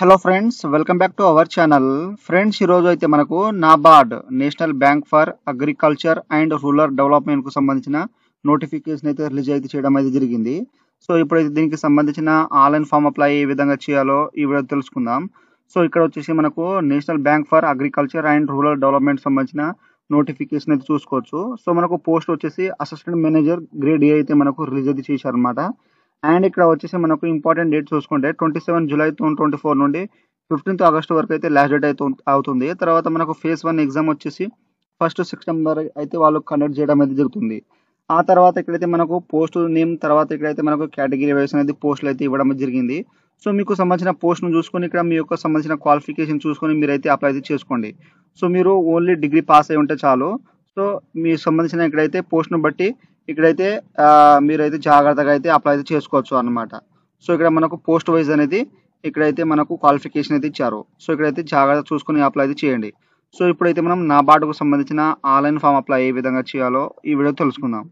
Hello friends, welcome back to our channel. Friends, ఈరోజు అయితే మనకు NABARD national bank for agriculture and rural డెవలప్మెంట్కు సంబంధించిన నోటిఫికేషన్ అయితే రిలీజ్ అయితే చేయడం అయితే జరిగింది. సో ఇప్పుడైతే దీనికి సంబంధించిన ఆన్లైన్ ఫామ్ అప్లై ఏ విధంగా చేయాలో ఈ వీడియో తెలుసుకుందాం. సో ఇక్కడ వచ్చేసి మనకు national bank for agriculture and rural development సంబంధించిన నోటిఫికేషన్ అయితే చూసుకోవచ్చు. సో మనకు పోస్ట్ వచ్చేసి అసిస్టెంట్ మేనేజర్ గ్రేడ్ ఏ అయితే మనకు రిలీజ్ అయితే చేశారనమాట. అండ్ ఇక్కడ వచ్చేసి మనకు ఇంపార్టెంట్ డేట్ చూసుకుంటే 27 జూలై 2024 నుండి 15th ఆగస్ట్ వరకు అయితే లాస్ట్ డేట్ అయితే అవుతుంది. తర్వాత మనకు ఫేజ్ 1 ఎగ్జామ్ వచ్చేసి 1st సెప్టెంబర్ అయితే వాళ్ళు కండక్ట్ చేయడం అయితే జరుగుతుంది. ఆ తర్వాత ఇక్కడైతే మనకు పోస్ట్ నేమ్, తర్వాత ఇక్కడైతే మనకు కేటగిరీ వైస్ అనేది పోస్టులు అయితే ఇవ్వడం జరిగింది. సో మీకు సంబంధించిన పోస్ట్ను చూసుకొని ఇక్కడ మీ యొక్క సంబంధించిన క్వాలిఫికేషన్ చూసుకొని మీరైతే అప్లై అయితే చేసుకోండి. సో మీరు ఓన్లీ డిగ్రీ పాస్ అయి ఉంటే చాలు. సో మీ సంబంధించిన ఇక్కడైతే పోస్ట్ను బట్టి ఇక్కడైతే మీరైతే జాగ్రత్తగా అయితే అప్లై అయితే చేసుకోవచ్చు అన్నమాట. సో ఇక్కడ మనకు పోస్ట్ వైజ్ అనేది ఇక్కడైతే మనకు క్వాలిఫికేషన్ అయితే ఇచ్చారు. సో ఇక్కడైతే జాగ్రత్త చూసుకొని అప్లై అయితే చేయండి. సో ఇప్పుడైతే మనం నాబార్డుకు సంబంధించిన ఆన్లైన్ ఫామ్ అప్లై ఏ విధంగా చేయాలో ఈ వీడియో తెలుసుకుందాం.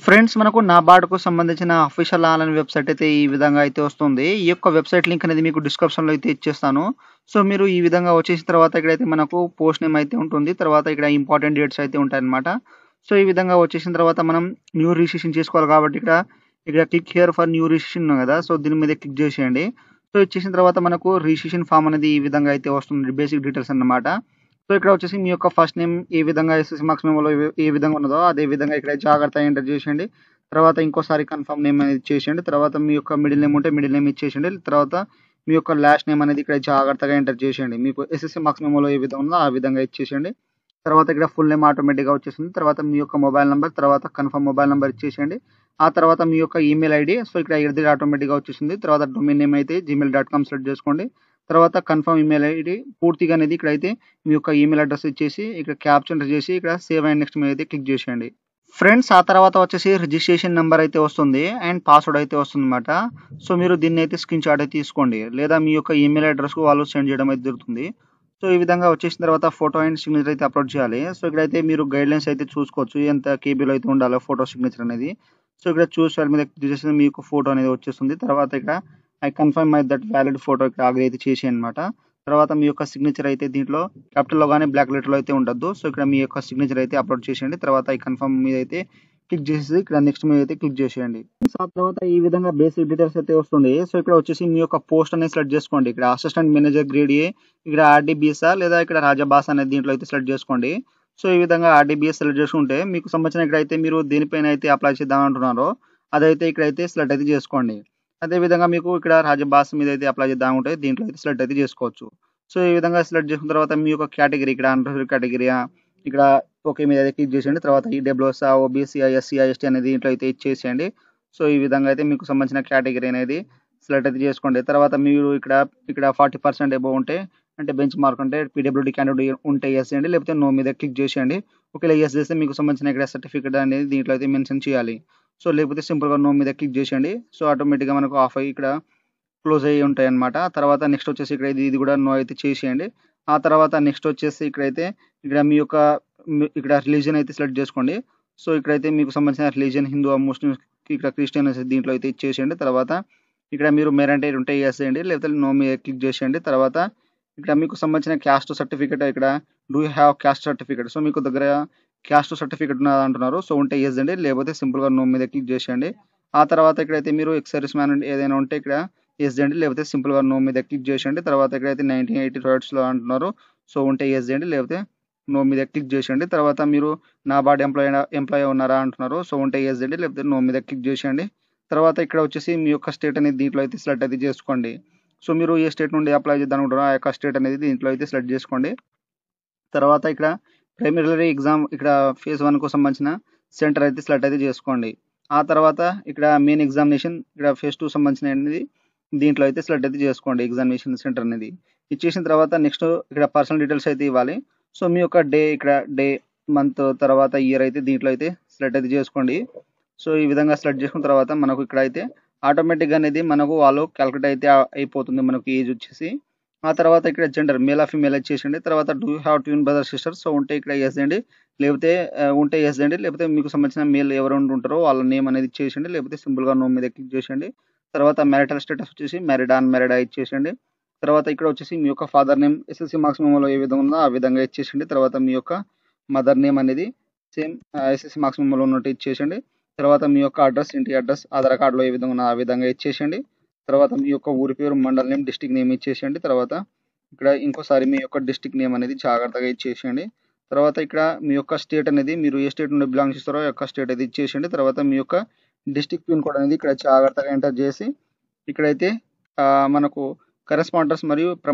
ఫ్రెండ్స్, మనకు నాబార్డుకు సంబంధించిన అఫీషియల్ ఆన్లైన్ వెబ్సైట్ అయితే ఈ విధంగా అయితే వస్తుంది. ఈ యొక్క వెబ్సైట్ లింక్ అనేది మీకు డిస్క్రిప్షన్లో అయితే ఇచ్చేస్తాను. సో మీరు ఈ విధంగా వచ్చేసిన తర్వాత ఇక్కడైతే మనకు పోస్ట్ నేమ్ అయితే ఉంటుంది. తర్వాత ఇక్కడ ఇంపార్టెంట్ డేట్స్ అయితే ఉంటాయన్నమాట. సో ఈ విధంగా వచ్చేసిన తర్వాత మనం న్యూ రిజిస్ట్రేషన్ చేసుకోవాలి కాబట్టి ఇక్కడ click here for new registration కదా. సో దీని మీద క్లిక్ చేసేయండి. సో ఇచ్చేసిన తర్వాత మనకు రిజిస్ట్రేషన్ ఫామ్ అనేది ఈ విధంగా అయితే వస్తుంది, బేసిక్ డీటెయిల్స్ అన్నమాట. సో ఇక్కడ వచ్చేసి మీ యొక్క ఫస్ట్ నేమ్ ఏ విధంగా ఎస్ఎస్సి మార్క్స్ మెమోలో ఏ విధంగా ఉన్నదో అదే విధంగా ఇక్కడ జాగ్రత్తగా ఎంటర్ చేసేయండి. తర్వాత ఇంకోసారి కన్ఫర్మ్ నేమ్ అనేది ఇచ్చేసేయండి. తర్వాత మీ యొక్క మిడిల్ నేమ్ ఉంటే మిడిల్ నేమ్ ఇచ్చేసేయండి. తర్వాత మీ యొక్క లాస్ట్ నేమ్ అనేది ఇక్కడ జాగ్రత్తగా ఎంటర్ చేసేయండి. మీకు ఎస్ఎస్సి మార్క్స్ మెమోలో ఏ విధంగా ఉందో ఆ విధంగా ఇచ్చేసేయండి. తర్వాత ఇక్కడ ఫుల్ నేమ్ ఆటోమేటిక్గా వచ్చేసింది. తర్వాత మీ యొక్క మొబైల్ నెంబర్, తర్వాత కన్ఫర్మ్ మొబైల్ నెంబర్ ఇచ్చేసేయండి. ఆ తర్వాత మీ యొక్క ఈమెయిల్ ఐడి, సో ఇక్కడ ఇది ఆటోమేటిక్గా వచ్చేసింది. తర్వాత డొమైన్ నేమ్ అయితే gmail.com సెలెక్ట్ చేసుకోండి. తర్వాత కన్ఫర్మ్ ఈమెయిల్ ఐడి పూర్తిగా అనేది ఇక్కడైతే మీ యొక్క ఈమెయిల్ అడ్రస్ ఇచ్చేసి ఇక్కడ క్యాప్చర్ ఎంటర్ చేసి ఇక్కడ సేవ్ అండ్ నెక్స్ట్ మీద అయితే క్లిక్ చేసేయండి. ఫ్రెండ్స్, ఆ తర్వాత వచ్చేసి రిజిస్ట్రేషన్ నెంబర్ అయితే వస్తుంది అండ్ పాస్వర్డ్ అయితే వస్తుంది అనమాట. సో మీరు దీన్ని అయితే స్క్రీన్ షాట్ అయితే తీసుకోండి, లేదా మీ యొక్క ఈమెయిల్ అడ్రస్కు వాళ్ళు సెండ్ చేయడం అయితే జరుగుతుంది. సో ఈ విధంగా వచ్చేసిన తర్వాత ఫోటో అండ్ సిగ్నేచర్ అయితే అప్లోడ్ చేయాలి. సో ఇక్కడైతే మీరు గైడ్లైన్స్ అయితే చూసుకోవచ్చు, ఎంత కేబీలో అయితే ఉండాలో ఫోటో సిగ్నేచర్ అనేది. సో ఇక్కడ చూస్ మీద క్లిక్ చేస్తే మీకు ఫోటో అనేది వచ్చేస్తుంది. తర్వాత ఇక్కడ I confirm my that valid photo ఇక్కడ అగ్రి అయితే చేసి అనమాట. తర్వాత మీ యొక్క సిగ్నేచర్ అయితే దీంట్లో క్యాపిటల్లో కానీ బ్లాక్ లెటర్లో అయితే ఉండద్దు. సో ఇక్కడ మీ యొక్క సిగ్నేచర్ అయితే అప్లోడ్ చేసేయండి. తర్వాత ఐ కన్ఫర్మ్ మీద అయితే క్లిక్ చేసి ఇక్కడ నెక్స్ట్ మీద అయితే క్లిక్ చేసేయండి. ఆ తర్వాత ఈ విధంగా బేసిక్ డీటెయిల్స్ అయితే వస్తుంది. సో ఇక్కడ వచ్చేసి మీ యొక్క పోస్ట్ అనేది సెలెక్ట్ చేసుకోండి. ఇక్కడ అసిస్టెంట్ మేనేజర్ గ్రేడ్ ఏ, ఇక్కడ ఆర్డీబీఎస్ఆ లేదా ఇక్కడ రాజభాష అనేది దీంట్లో అయితే సెలెక్ట్ చేసుకోండి. సో ఈ విధంగా ఆర్డీబీఎస్ సెలెక్ట్ చేసుకుంటే మీకు సంబంధించిన ఇక్కడైతే మీరు దేనిపైన అయితే అప్లై చేద్దాం అంటున్నారో అదైతే ఇక్కడైతే సెలెక్ట్ అయితే చేసుకోండి. అదేవిధంగా మీకు ఇక్కడ రాజభాష మీద అయితే అప్లై చేద్దాం ఉంటే దీంట్లో అయితే సెలెక్ట్ అయితే చేసుకోవచ్చు. సో ఈ విధంగా సెలెక్ట్ చేసుకున్న తర్వాత మీ యొక్క కేటగిరీ ఇక్కడ అండర్ కేటగిరీ ఇక్కడ ఓకే మీద అయితే క్లిక్ చేసేయండి. తర్వాత ఈడబ్ల్యూఎస్, ఓబీసీ, ఎస్సీ, ఎస్టీ అనేది దీంట్లో అయితే ఇచ్చేసేయండి. సో ఈ విధంగా అయితే మీకు సంబంధించిన కేటగిరీ అనేది సెలెక్ట్ అయితే చేసుకోండి. తర్వాత మీరు ఇక్కడ 40% అబోవ్ ఉంటే అంటే బెంచ్ మార్క్ అంటే పీడబ్ల్యూడీ క్యాండిడేట్ ఉంటే ఎస్ చేయండి, లేకపోతే నో మీద క్లిక్ చేసేయండి. ఒకవేళ ఎస్ చేస్తే మీకు సంబంధించిన ఇక్కడ సర్టిఫికేట్ అనేది దీంట్లో అయితే మెన్షన్ చేయాలి. సో లేకపోతే సింపుల్గా నో మీద క్లిక్ చేసేయండి. సో ఆటోమేటిక్గా మనకు ఆఫ్ అయ్యి ఇక్కడ క్లోజ్ అయ్యి ఉంటాయి అనమాట. తర్వాత నెక్స్ట్ వచ్చేసి ఇక్కడ ఇది కూడా నో అయితే చేసేయండి. ఆ తర్వాత నెక్స్ట్ వచ్చేసి ఇక్కడ మీ యొక్క ఇక్కడ రిలీజియన్ అయితే సెలెక్ట్ చేసుకోండి. సో ఇక్కడైతే మీకు సంబంధించిన రిలీజియన్ హిందూ, ముస్లిం, ఇక్కడ క్రిస్టియన్ దీంట్లో అయితే ఇచ్చేసేయండి. తర్వాత ఇక్కడ మీరు మెరైన్ ఉంటే ఎస్ చేయండి, లేకపోతే నో మీద క్లిక్ చేసేయండి. తర్వాత ఇక్కడ మీకు సంబంధించిన క్యాస్ట్ సర్టిఫికేట్ ఇక్కడ do you have caste certificate, so మీకు దగ్గర క్యాస్ట్ సర్టిఫికేట్ ఉన్నది అంటున్నారు. సో ఉంటే ఎస్ అండి, లేకపోతే సింపుల్గా నో మీద క్లిక్ చేసేయండి. ఆ తర్వాత ఇక్కడైతే మీరు ఎక్స్ సర్వీస్ మ్యాన్ ఏదైనా ఉంటే ఇక్కడ ఎస్ చేయండి, లేకపోతే సింపుల్గా నో మీద క్లిక్ చేసేయండి. తర్వాత ఇక్కడైతే 1980 అంటున్నారు. సో ఉంటే ఎస్ చేయండి, లేకపోతే నో మీద క్లిక్ చేసేయండి. తర్వాత మీరు నాబార్డ్ ఎంప్లాయీ ఉన్నారా అంటున్నారు. సో ఉంటే ఎస్ చేయండి, లేకపోతే నో మీద క్లిక్ చేసేయండి. తర్వాత ఇక్కడ వచ్చేసి మీ యొక్క స్టేట్ అనేది దీంట్లో అయితే సెలెక్ట్ అయితే చేసుకోండి. సో మీరు ఏ స్టేట్ నుండి అప్లై చేద్దాం అనుకుంటారో ఆ యొక్క స్టేట్ అనేది దీంట్లో అయితే సెలెక్ట్ చేసుకోండి. తర్వాత ఇక్కడ ప్రైమరీ ఎగ్జామ్ ఇక్కడ ఫేజ్ 1కు సంబంధించిన సెంటర్ అయితే సెలెక్ట్ అయితే చేసుకోండి. ఆ తర్వాత ఇక్కడ మెయిన్ ఎగ్జామినేషన్ ఇక్కడ ఫేజ్ 2 సంబంధించిన అనేది దీంట్లో అయితే సెలెక్ట్ అయితే చేసుకోండి. ఎగ్జామినేషన్ సెంటర్ అనేది ఇచ్చేసిన తర్వాత నెక్స్ట్ ఇక్కడ పర్సనల్ డీటెయిల్స్ అయితే ఇవ్వాలి. సో మీ యొక్క డే, మంత్, తర్వాత ఇయర్ అయితే దీంట్లో అయితే సెలెక్ట్ అయితే చేసుకోండి. సో ఈ విధంగా సెలెక్ట్ చేసుకున్న తర్వాత మనకు ఇక్కడ అయితే ఆటోమేటిక్గా అనేది మనకు వాళ్ళు క్యాలిక్యులేట్ అయితే అయిపోతుంది మనకు ఏజ్ వచ్చేసి. ఆ తర్వాత ఇక్కడ జెండర్ మేల్ ఆర్ ఫీమేల్ చేసేయండి. తర్వాత do you have twin brother sisters, so ఉంటే ఇక్కడ ఎస్ అండి, లేకపోతే ఉంటే ఎస్ అండి, లేకపోతే మీకు సంబంధించిన మేల్ ఎవరు ఉంటారో వాళ్ళ నేమ్ అనేది ఇచ్చేసేయండి, లేకపోతే సింపుల్గా నో మీద క్లిక్ చేసేయండి. తర్వాత మ్యారిటల్ స్టేటస్ వచ్చేసి మ్యారీడ్, అన్మ్యారీడ్ ఇచ్చేసేయండి. తర్వాత ఇక్కడ వచ్చేసి మీ యొక్క ఫాదర్ నేమ్ ఎస్ఎస్‌సి మార్క్స్ మెమోలో ఏ విధంగా ఉందో ఆ విధంగా ఇచ్చేసేయండి. తర్వాత మీ యొక్క మదర్ నేమ్ అనేది సేమ్ ఎస్ఎస్‌సి మార్క్స్ మెమోలో ఉన్నట్టు ఇచ్చేసేయండి. తర్వాత మీ యొక్క అడ్రస్, ఇంటి అడ్రస్ ఆధార్ కార్డ్‌లో ఏ విధంగా ఉందో ఆ విధంగా ఇచ్చేసేయండి. తర్వాత మీ యొక్క ఊరి పేరు, మండల్ నేమ్, డిస్ట్రిక్ట్ నేమ్ ఇచ్చేసేయండి. తర్వాత ఇక్కడ ఇంకోసారి మీ యొక్క డిస్ట్రిక్ట్ నేమ్ అనేది జాగ్రత్తగా ఇచ్చేసేయండి. తర్వాత ఇక్కడ మీ యొక్క స్టేట్ అనేది మీరు ఏ స్టేట్ నుండి బిలాంగ్ చేస్తారో ఆ యొక్క స్టేట్ అయితే ఇచ్చేసేయండి. తర్వాత మీ యొక్క డిస్ట్రిక్ట్ పిన్ కోడ్ అనేది ఇక్కడ జాగ్రత్తగా ఎంటర్ చేసి ఇక్కడైతే మనకు కరెస్పాండర్స్ మరియు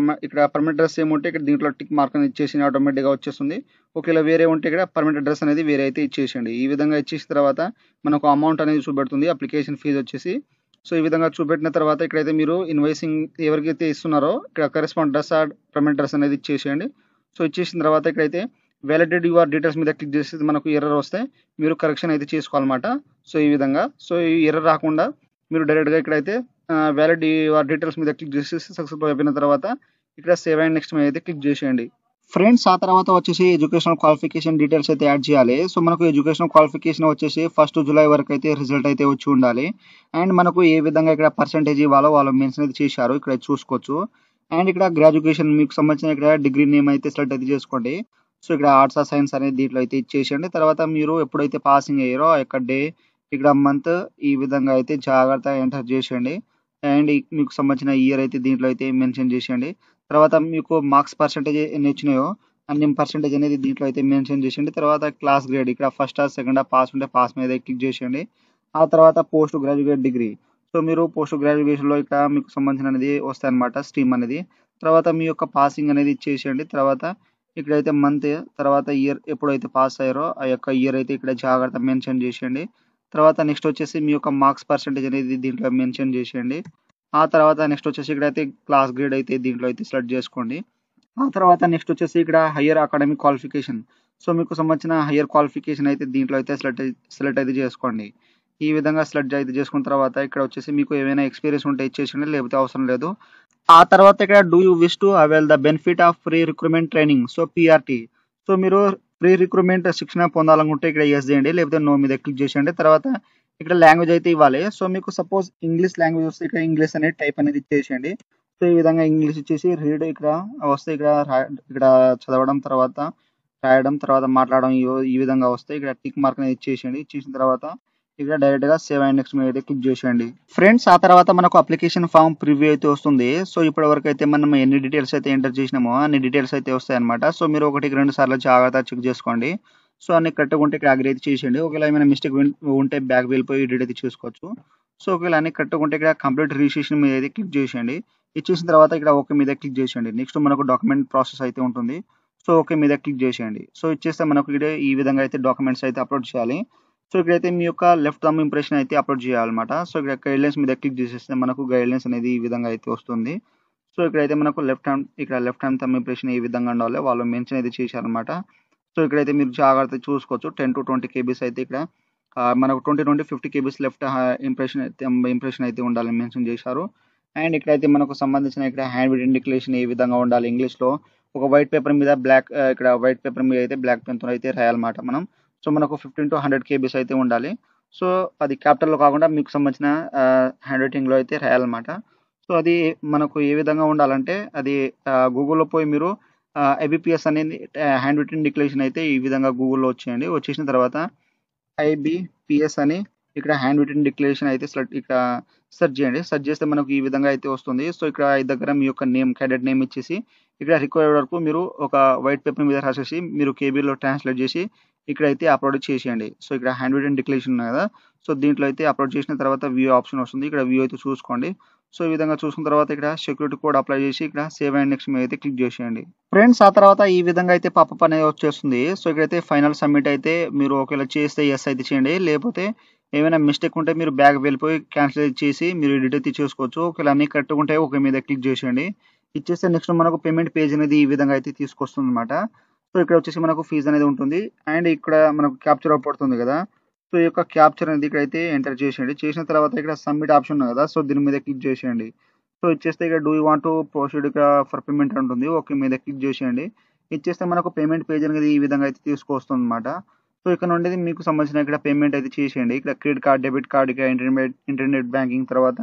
ఇక్కడ పర్మనెంట్ అడ్రస్ ఏముంటే ఇక్కడ దీంట్లో టిక్ మార్క్ అనేది ఇచ్చేసి ఆటోమేటిక్‌గా వచ్చేస్తుంది. ఒకవేళ వేరే ఉంటే ఇక్కడ పర్మనెంట్ అడ్రస్ అనేది వేరే అయితే ఇచ్చేసేయండి. ఈ విధంగా ఇచ్చేసిన తర్వాత మనకు అమౌంట్ అనేది చూపెడుతుంది. అప్లికేషన్ ఫీజ్ వచ్చేసి. సో, ఈ విధంగా చూపెట్టిన తర్వాత ఇక్కడైతే మీరు ఇన్వాయిసింగ్ ఎవరికైతే ఇస్తున్నారో ఇక్కడ కరెస్పాండ్ అడ్రస్ పర్మనెంట్ అడ్రస్ అనేది ఇచ్చేసేయండి. సో, ఇచ్చేసిన తర్వాత ఇక్కడైతే వాలిడేట్ యువర్ డీటెయిల్స్ మీద క్లిక్ చేసి మనకు ఎర్రర్ వస్తే మీరు కరెక్షన్ అయితే చేసుకోవాలన్నమాట. సో, ఈ విధంగా. సో, ఈ ఎర్రర్ రాకుండా మీరు డైరెక్ట్‌గా ఇక్కడైతే వాలిడ్ యువర్ డీటెయిల్స్ మీద క్లిక్ చేసేసి సక్సెస్‌ఫుల్ అయిపోయిన తర్వాత ఇక్కడ సేవ్ అండ్ నెక్స్ట్ మీద అయితే క్లిక్ చేసేయండి. ఫ్రెండ్స్ ఆ తర్వాత వచ్చేసి ఎడ్యుకేషనల్ క్వాలిఫికేషన్ డీటెయిల్స్ అయితే యాడ్ చేయాలి. సో, మనకు ఎడ్యుకేషనల్ క్వాలిఫికేషన్ వచ్చేసి 1 జూలై వరకు అయితే రిజల్ట్ అయితే వచ్చి ఉండాలి. అండ్ మనకు ఏ విధంగా ఇక్కడ పర్సెంటేజ్ ఇవ్వాలో వాళ్ళు మెన్షన్ అయితే చేశారు. ఇక్కడ చూసుకోవచ్చు. అండ్ ఇక్కడ గ్రాడ్యుయేషన్ మీకు సంబంధించిన ఇక్కడ డిగ్రీ నేమ్ అయితే సెలెక్ట్ అయితే చేసుకోండి. సో, ఇక్కడ ఆర్ట్స్ ఆర్ సైన్స్ అనేది దీంట్లో అయితే ఇచ్చేసేయండి. తర్వాత మీరు ఎప్పుడైతే పాసింగ్ అయ్యారో ఆ యొక్క డే, ఇక్కడ మంత్ ఈ విధంగా అయితే జాగ్రత్తగా ఎంటర్ చేసేయండి. అండ్ మీకు సంబంధించిన ఇయర్ అయితే దీంట్లో అయితే మెన్షన్ చేసేయండి. తర్వాత మీకు మార్క్స్ పర్సెంటేజ్ ఎన్ని వచ్చినాయో అన్ని పర్సెంటేజ్ అనేది దీంట్లో అయితే మెన్షన్ చేసేయండి. తర్వాత క్లాస్ గ్రేడ్ ఇక్కడ ఫస్టా, సెకండా, పాస్ ఉంటే పాస్ మీద క్లిక్ చేసేయండి. ఆ తర్వాత పోస్ట్ గ్రాడ్యుయేట్ డిగ్రీ. సో, మీరు పోస్ట్ గ్రాడ్యుయేషన్‌లో ఇక్కడ మీకు సంబంధించినది వస్తాయన్నమాట స్ట్రీమ్ అనేది. తర్వాత మీ యొక్క పాసింగ్ అనేది ఇచ్చేసేయండి. తర్వాత ఇక్కడైతే మంత్, తర్వాత ఇయర్ ఎప్పుడైతే పాస్ అయ్యారో ఆ యొక్క ఇయర్ అయితే ఇక్కడ జాగ్రత్తగా మెన్షన్ చేసేయండి. తర్వాత నెక్స్ట్ వచ్చేసి మీ యొక్క మార్క్స్ పర్సెంటేజ్ అనేది దీంట్లో మెన్షన్ చేసేయండి. ఆ తర్వాత నెక్స్ట్ వచ్చేసి ఇక్కడైతే క్లాస్ గ్రేడ్ అయితే దీంట్లో అయితే సెలెక్ట్ చేసుకోండి. ఆ తర్వాత నెక్స్ట్ వచ్చేసి ఇక్కడ హైయర్ అకాడమిక్ క్వాలిఫికేషన్. సో, మీకు సంబంధించిన హైయర్ క్వాలిఫికేషన్ అయితే దీంట్లో అయితే సెలెక్ట్ అయితే చేసుకోండి. ఈ విధంగా సెలెక్ట్ అయితే చేసుకున్న తర్వాత ఇక్కడ వచ్చేసి మీకు ఏమైనా ఎక్స్‌పీరియన్స్ ఉంటే ఇచ్చేసేయండి. లేకపోతే అవసరం లేదు. ఆ తర్వాత ఇక్కడ do you wish to avail the benefit of free recruitment training. So, PRT. So, మీరు ఫ్రీ రిక్రూట్‌మెంట్ శిక్షణ పొందాలనుకుంటే ఇక్కడ యెస్ చేయండి. లేకపోతే నో మీద క్లిక్ చేసేయండి. తర్వాత ఇక్కడ లాంగ్వేజ్ అయితే ఇవ్వాలి. సో, మీకు సపోజ్ ఇంగ్లీష్ లాంగ్వేజ్ వస్తే ఇక్కడ ఇంగ్లీష్ అనేది టైప్ అనేది ఇచ్చేసేయండి. సో, ఈ విధంగా ఇంగ్లీష్ ఇచ్చేసి రీడ్ ఇక్కడ వస్తే ఇక్కడ చదవడం, తర్వాత రాయడం, తర్వాత మాట్లాడడం ఈ విధంగా వస్తే ఇక్కడ టిక్ మార్క్ అనేది ఇచ్చేసేయండి. ఇచ్చేసిన తర్వాత ఇక్కడ డైరెక్ట్‌గా సేవ్ అండ్ నెక్స్ట్ మీద అయితే క్లిక్ చేసేయండి. ఫ్రెండ్స్ ఆ తర్వాత మనకు అప్లికేషన్ ఫార్మ్ ప్రివ్యూ అయితే వస్తుంది. సో, ఇప్పటి వరకు అయితే మనం ఎన్ని డీటెయిల్స్ అయితే ఎంటర్ చేసినామో అన్ని డీటెయిల్స్ అయితే వస్తాయన్నమాట. సో, మీరు 1కి 2 సార్లు జాగ్రత్తగా చెక్ చేసుకోండి. సో, అన్ని కరెక్ట్‌గా ఉంటే ఇక్కడ అగ్రీ అయితే చేసేయండి. ఒకవేళ ఏమైనా మిస్టేక్ ఉంటే బ్యాక్ వెళ్ళిపోయి ఎడిట్ అయితే చేసుకోవచ్చు. సో, ఒకవేళ అన్ని కరెక్ట్‌గా ఉంటే ఇక్కడ కంప్లీట్ రిజిస్ట్రేషన్ మీద అయితే క్లిక్ చేసేయండి. ఇచ్చేసిన తర్వాత ఇక్కడ ఓకే మీద క్లిక్ చేసేయండి. నెక్స్ట్ మనకు డాక్యుమెంట్ ప్రాసెస్ అయితే ఉంటుంది. సో, ఓకే మీద క్లిక్ చేసేయండి. సో, ఇచ్చేస్తే మనకు ఇక్కడ ఈ విధంగా అయితే డాక్యుమెంట్స్ అయితే అప్లోడ్ చేయాలి. సో, ఇక్కడైతే మీ యొక్క లెఫ్ట్ థంబ్ ఇంప్రెషన్ అయితే అప్లోడ్ చేయాలన్నమాట. సో, ఇక్కడ గైడ్‌లైన్స్ మీద క్లిక్ చేసేస్తే మనకు గైడ్‌లైన్స్ అనేది ఈ విధంగా అయితే వస్తుంది. సో, ఇక్కడైతే మనకు లెఫ్ట్ హ్యాండ్ థంబ్ ఇంప్రెషన్ ఏ విధంగా ఉండాలో వాళ్ళు మెన్షన్ అయితే చేశారన్నమాట. సో, ఇక్కడైతే మీరు జాగ్రత్తగా చూసుకోవచ్చు. 10-20 కేబీస్ అయితే ఇక్కడ మనకు 20 నుండి 50 కేబీస్ లెఫ్ట్ ఇంప్రెషన్ అయితే ఉండాలని మెన్షన్ చేశారు. అండ్ ఇక్కడైతే మనకు సంబంధించిన ఇక్కడ హ్యాండ్ రిటెన్ డిక్లరేషన్ ఏ విధంగా ఉండాలి ఇంగ్లీష్‌లో ఒక వైట్ పేపర్ మీద ఇక్కడ వైట్ పేపర్ మీద అయితే బ్లాక్ పెన్‌తో అయితే రాయాలన్నమాట మనం. సో, మనకు 15-100 కేబీస్ అయితే ఉండాలి. సో, అది క్యాపిటల్‌లో కాకుండా మీకు సంబంధించిన హ్యాండ్ రైటింగ్‌లో అయితే రాయాలన్నమాట. సో, అది మనకు ఏ విధంగా ఉండాలంటే అది గూగుల్‌లో పోయి మీరు ఐబీపీఎస్ అనేది హ్యాండ్ రిటెన్ డిక్లరేషన్ అయితే ఈ విధంగా గూగుల్‌లో వచ్చేయండి. వచ్చేసిన తర్వాత ఐబీపీఎస్ అని ఇక్కడ హ్యాండ్ రిటెన్ డిక్లరేషన్ అయితే ఇక్కడ సెర్చ్ చేయండి. సెర్చ్ చేస్తే మనకు ఈ విధంగా అయితే వస్తుంది. సో, ఇక్కడ దగ్గర మీ యొక్క క్యాండిడేట్ నేమ్ ఇచ్చేసి ఇక్కడ రిక్వైర్డ్ వరకు మీరు ఒక వైట్ పేపర్ మీద రాసేసి మీరు కేబీలో ట్రాన్స్‌లేట్ చేసి ఇక్కడైతే అప్లోడ్ చేసేయండి. సో, ఇక్కడ హ్యాండ్ రిటెన్ డిక్లరేషన్ ఉంది కదా! సో, దీంట్లో అయితే అప్లోడ్ చేసిన తర్వాత వ్యూ ఆప్షన్ వస్తుంది. ఇక్కడ వ్యూ అయితే చూసుకోండి. సో, ఈ విధంగా చూసుకున్న తర్వాత ఇక్కడ సెక్యూరిటీ కోడ్ అప్లై చేసి ఇక్కడ సేవ్ అండ్ నెక్స్ట్ మీద అయితే క్లిక్ చేసేయండి. ఫ్రెండ్స్ ఆ తర్వాత ఈ విధంగా అయితే పాపప్ అనేది వచ్చేస్తుంది. సో, ఇక్కడైతే ఫైనల్ సబ్మిట్ అయితే మీరు ఒకవేళ చేస్తే యెస్ అయితే చేయండి. లేకపోతే ఏమైనా మిస్టేక్ ఉంటే మీరు బ్యాక్ వెళ్ళిపోయి క్యాన్సిల్ చేసి మీరు ఎడిట్ అయితే చేసుకోవచ్చు. ఒకవేళ అన్నీ కరెక్ట్‌గా ఉంటే ఓకే మీద క్లిక్ చేసేయండి. ఇచ్చేస్తే నెక్స్ట్ మనకు పేమెంట్ పేజ్ అనేది ఈ విధంగా అయితే తీసుకొస్తుందన్నమాట. సో, ఇక్కడ వచ్చేసి మనకు ఫీజ్ అనేది ఉంటుంది. అండ్ ఇక్కడ మనకు క్యాప్చర్ పడుతుంది కదా! సో, ఈ యొక్క క్యాప్చర్ అనేది ఇక్కడైతే ఎంటర్ చేసేయండి. చేసిన తర్వాత ఇక్కడ సబ్మిట్ ఆప్షన్ ఉంది కదా! సో, దీని మీద క్లిక్ చేసేయండి. సో, ఇచ్చేస్తే ఇక్కడ do you want to proceed for payment ఉంటుంది. ఓకే మీద క్లిక్ చేసేయండి. ఇచ్చేస్తే మనకు పేమెంట్ పేజ్ అనేది ఈ విధంగా అయితే తీసుకొస్తుందన్నమాట. సో, ఇక్కడ నుండి మీకు సంబంధించిన ఇక్కడ పేమెంట్ అయితే చేసేయండి. ఇక్కడ క్రెడిట్ కార్డ్, డెబిట్ కార్డ్, ఇక్కడ ఇంటర్నెట్ బ్యాంకింగ్ తర్వాత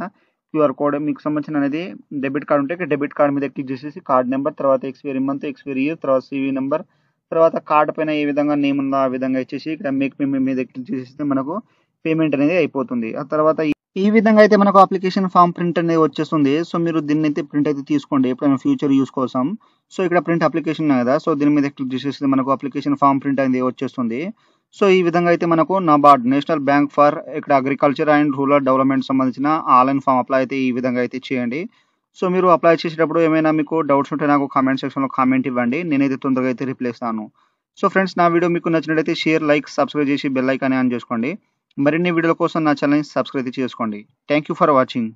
క్యూఆర్ కోడ్ మీకు సంబంధించిన అనేది డెబిట్ కార్డ్ ఉంటే డెబిట్ కార్డ్ మీద క్లిక్ చేసేసి కార్డ్ నెంబర్, తర్వాత ఎక్స్పైరీ మంత్, ఎక్స్పైరీ ఇయర్, తర్వాత సివి నెంబర్, తర్వాత కార్డ్ పైన ఏ విధంగా నేమ్ ఉందో ఆ విధంగా ఇచ్చేసి ఇక్కడ మేక్ పేమెంట్ మీద క్లిక్ చేసేస్తే మనకు పేమెంట్ అనేది అయిపోతుంది. ఆ తర్వాత ఈ విధంగా అయితే మనకు అప్లికేషన్ ఫామ్ ప్రింట్ అనేది వచ్చేస్తుంది. సో మీరు దీన్ని అయితే ప్రింట్ అయితే తీసుకోండి ఎప్పుడైనా ఫ్యూచర్ యూస్ కోసం. సో ఇక్కడ ప్రింట్ అప్లికేషన్ కదా, సో దీని మీద క్లిక్ చేసేస్తే మనకు అప్లికేషన్ ఫామ్ ప్రింట్ అనేది వచ్చేస్తుంది. సో ఈ విధంగా అయితే మనకు నాబార్డ్ నేషనల్ బ్యాంక్ ఫర్ ఇక్కడ అగ్రికల్చర్ అండ్ రూరల్ డెవలప్మెంట్ సంబంధించిన ఆన్లైన్ ఫామ్ అప్లై అయితే ఈ విధంగా అయితే చేయండి. సో మీరు అప్లై చేసేటప్పుడు ఏమైనా మీకు డౌట్స్ ఉంటే నాకు కామెంట్ సెక్షన్లో కామెంట్ ఇవ్వండి, నేనైతే తొందరగా అయితే రిప్లై ఇస్తాను. సో ఫ్రెండ్స్, నా వీడియో మీకు నచ్చినట్లయితే షేర్, లైక్, సబ్స్క్రైబ్ చేసి బెల్ ఐకాన్ ఆన్ చేసుకోండి. మరిన్ని వీడియోల కోసం నా ఛానల్ని సబ్స్క్రైబ్ చేసుకోండి. Thank you for watching.